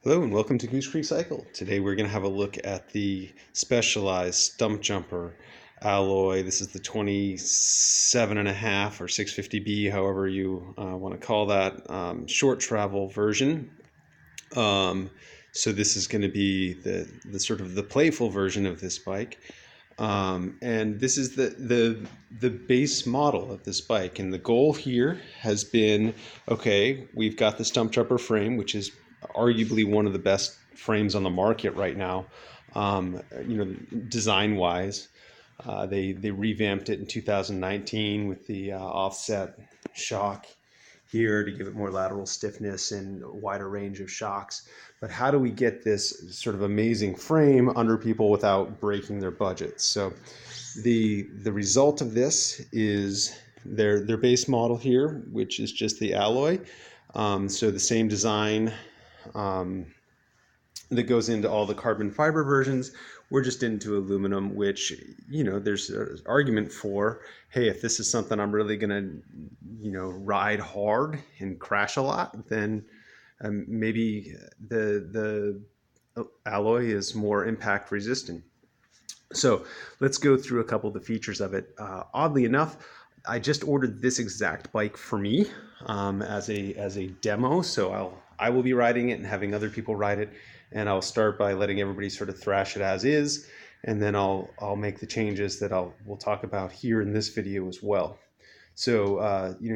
Hello and welcome to Goose Creek Cycle. Today we're going to have a look at the Specialized Stumpjumper Alloy. This is the 27.5 or 650B, however you want to call that, short travel version. So this is going to be the sort of the playful version of this bike. And this is the base model of this bike, and the goal here has been, okay, we've got the Stumpjumper frame, which is arguably one of the best frames on the market right now. Design wise, they revamped it in 2019 with the offset shock here to give it more lateral stiffness and a wider range of shocks. But how do we get this sort of amazing frame under people without breaking their budgets? So the result of this is their base model here, which is just the alloy. So the same design that goes into all the carbon fiber versions. We're just into aluminum, which, there's an argument for, hey, if this is something I'm really going to, ride hard and crash a lot, then maybe the alloy is more impact resistant. So let's go through a couple of the features of it. Oddly enough, I just ordered this exact bike for me as a demo. So I will be riding it and having other people ride it. And I'll start by letting everybody sort of thrash it as is, and then I'll make the changes that we'll talk about here in this video as well. So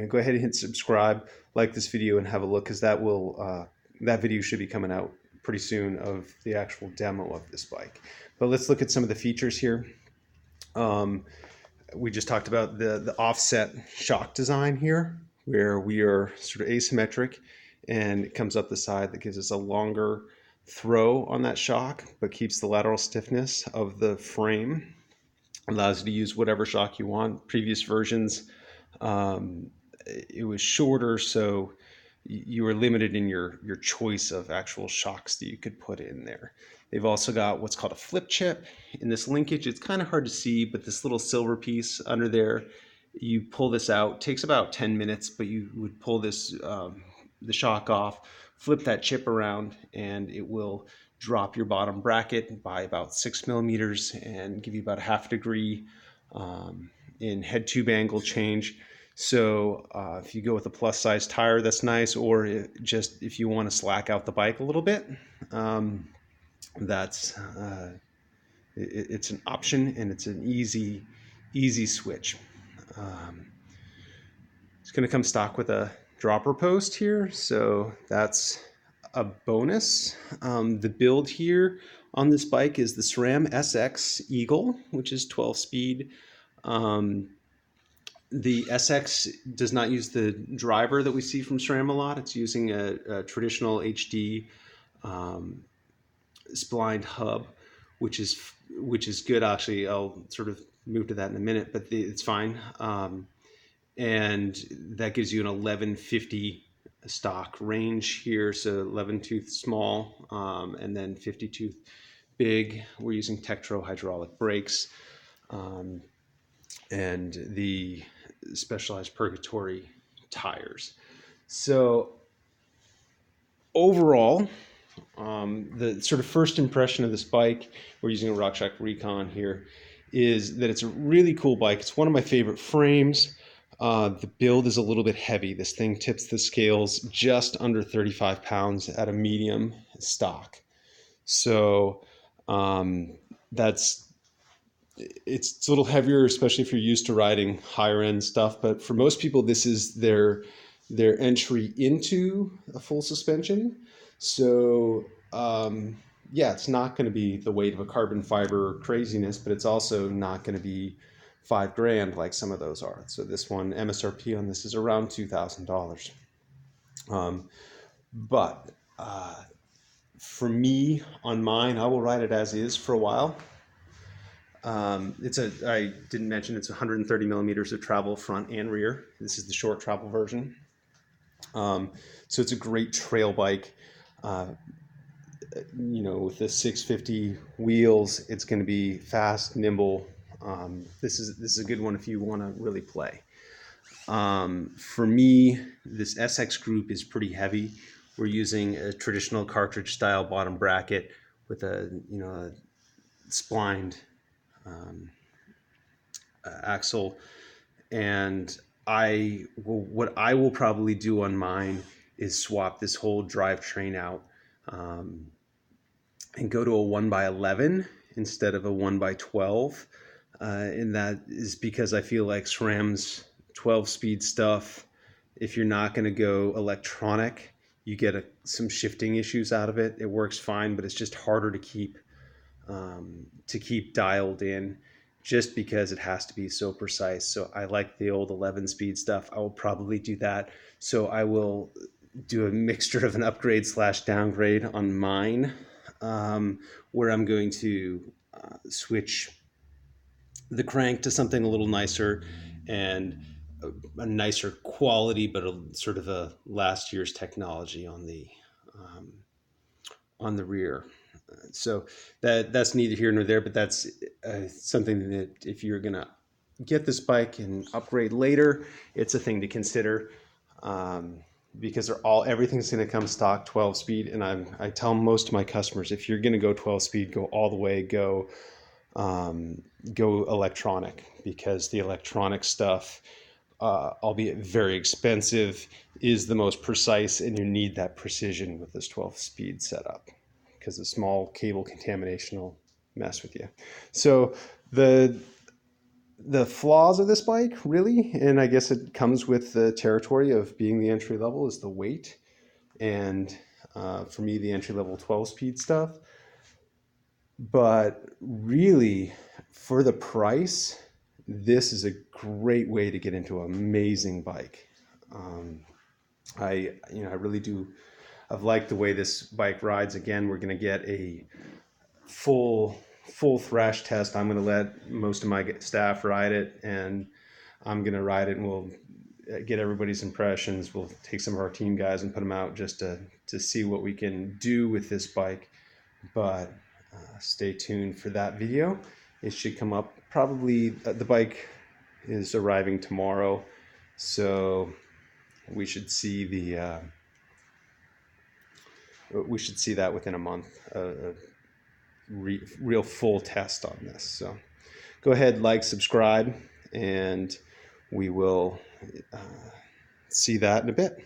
go ahead and hit subscribe, like this video, and have a look, because that video should be coming out pretty soon of the actual demo of this bike. But let's look at some of the features here. We just talked about the offset shock design here, where we are sort of asymmetric, and it comes up the side that gives us a longer throw on that shock, but keeps the lateral stiffness of the frame. Allows you to use whatever shock you want. Previous versions, it was shorter, so you were limited in your choice of actual shocks that you could put in there. They've also got what's called a flip chip in this linkage. It's kind of hard to see, but this little silver piece under there, you pull this out. It takes about 10 minutes, but you would pull this the shock off, flip that chip around, and it will drop your bottom bracket by about 6 millimeters and give you about a half degree in head tube angle change. So if you go with a plus size tire, that's nice, or if you want to slack out the bike a little bit, it's an option, and it's an easy switch. It's going to come stock with a dropper post here, so that's a bonus. The build here on this bike is the SRAM SX Eagle, which is 12 speed. The SX does not use the driver that we see from SRAM a lot. It's using a traditional HD splined hub, which is good. Actually, I'll sort of move to that in a minute, but it's fine. And that gives you an 1150 stock range here, so 11 tooth small, and then 50 tooth big. We're using Tektro hydraulic brakes, and the Specialized Purgatory tires. So overall, the sort of first impression of this bike, we're using a RockShox Recon here, is that it's a really cool bike. It's one of my favorite frames. The build is a little bit heavy. This thing tips the scales just under 35 pounds at a medium stock. So it's a little heavier, especially if you're used to riding higher end stuff. But for most people, this is their entry into a full suspension. So yeah, it's not going to be the weight of a carbon fiber craziness, but it's also not going to be $5,000 like some of those are. So this one, MSRP on this is around $2,000. But for me, on mine, I will ride it as is for a while. I didn't mention it's 130 millimeters of travel front and rear. This is the short travel version. So it's a great trail bike. With the 650 wheels, it's going to be fast, nimble. This is a good one if you want to really play. For me, this SX group is pretty heavy. We're using a traditional cartridge style bottom bracket with a a splined axle. And what I will probably do on mine is swap this whole drivetrain out, um, and go to a 1x11 instead of a 1x12. And that is because I feel like SRAM's 12-speed stuff, if you're not going to go electronic, you get some shifting issues out of it. It works fine, but it's just harder to keep dialed in, just because it has to be so precise. So I like the old 11-speed stuff. I will probably do that. So I will do a mixture of an upgrade / downgrade on mine, where I'm going to switch the crank to something a little nicer and a nicer quality, but a sort of a last year's technology on the rear. So that's neither here nor there, but that's something that if you're gonna get this bike and upgrade later, it's a thing to consider, because everything's going to come stock 12 speed. And I tell most of my customers, if you're going to go 12 speed, go all the way, go electronic, because the electronic stuff, albeit very expensive, is the most precise, and you need that precision with this 12 speed setup, because a small cable contamination will mess with you. So the flaws of this bike, really, and I guess it comes with the territory of being the entry level, is the weight. And for me, the entry level 12-speed stuff. But really, for the price, this is a great way to get into an amazing bike. I really do. I've liked the way this bike rides. Again, we're going to get a full thrash test. I'm going to let most of my staff ride it, and I'm going to ride it, and we'll get everybody's impressions. We'll take some of our team guys and put them out just to see what we can do with this bike. But stay tuned for that video. It should come up probably, the bike is arriving tomorrow, so we should see that within a month, real full test on this. So go ahead, like, subscribe, and we will see that in a bit.